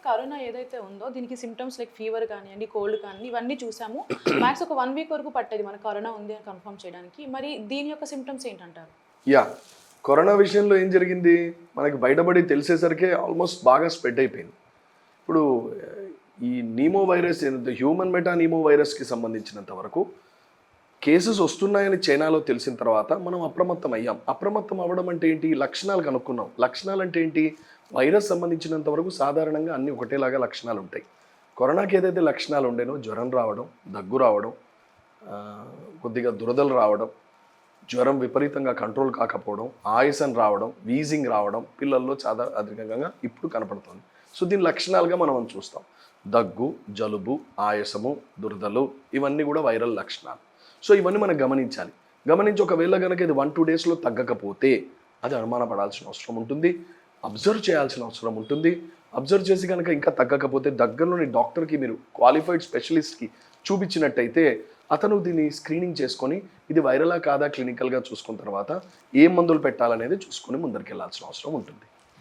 Corona ఏదైతే ఉందో దీనికి సిమ్టమ్స్ లైక్ ఫీవర్ కానివ్వండి, కోల్డ్ కానివ్వండి ఇవన్నీ చూసాము. మ్యాక్స్ ఒక 1 వీక్ వరకు పట్టేది మనకు కరోనా ఉంది అని కన్ఫర్మ్ చేయడానికి. మరి దీని యొక్క సిమ్టమ్స్ ఏంటంటారు? కరోనా విషయంలో ఏం జరిగింది, మనకి బయటపడి తెలిసేసరికి ఆల్మోస్ట్ బాగా స్ప్రెడ్ అయిపోయింది. ఇప్పుడు ఈ pneumo virus human meta pneumo వైరస్కి సంబంధించినంత వరకు కేసెస్ వస్తున్నాయని చైనాలో తెలిసిన తర్వాత మనం అప్రమత్తం అయ్యాం. అప్రమత్తం అవ్వడం అంటే ఏంటి, లక్షణాలు కనుక్కున్నాం. లక్షణాలు అంటే ఏంటి, వైరస్ సంబంధించినంత వరకు సాధారణంగా అన్ని ఒకటేలాగా లక్షణాలు ఉంటాయి. కరోనాకి ఏదైతే లక్షణాలు ఉండేనో జ్వరం రావడం, దగ్గు రావడం, కొద్దిగా దురదలు రావడం, జ్వరం విపరీతంగా కంట్రోల్ కాకపోవడం, ఆయాసం రావడం, వీజింగ్ రావడం పిల్లల్లో చాలా అధికంగా ఇప్పుడు కనపడుతుంది. సో దీని లక్షణాలుగా మనం చూస్తాం. దగ్గు, జలుబు, ఆయాసము, దురదలు ఇవన్నీ కూడా వైరల్ లక్షణాలు. సో ఇవన్నీ మనం గమనించి ఒకవేళ కనుక ఇది 1-2 డేస్లో తగ్గకపోతే అది అనుమానపడాల్సిన అవసరం ఉంటుంది, అబ్జర్వ్ చేయాల్సిన అవసరం ఉంటుంది. అబ్జర్వ్ చేసి కనుక ఇంకా తగ్గకపోతే దగ్గరలోని డాక్టర్కి, మీరు క్వాలిఫైడ్ స్పెషలిస్ట్కి చూపించినట్టయితే అతను దీన్ని స్క్రీనింగ్ చేసుకొని ఇది వైరలా కాదా క్లినికల్గా చూసుకున్న తర్వాత ఏ మందులు పెట్టాలనేది చూసుకొని ముందరికి వెళ్ళాల్సిన అవసరం ఉంటుంది.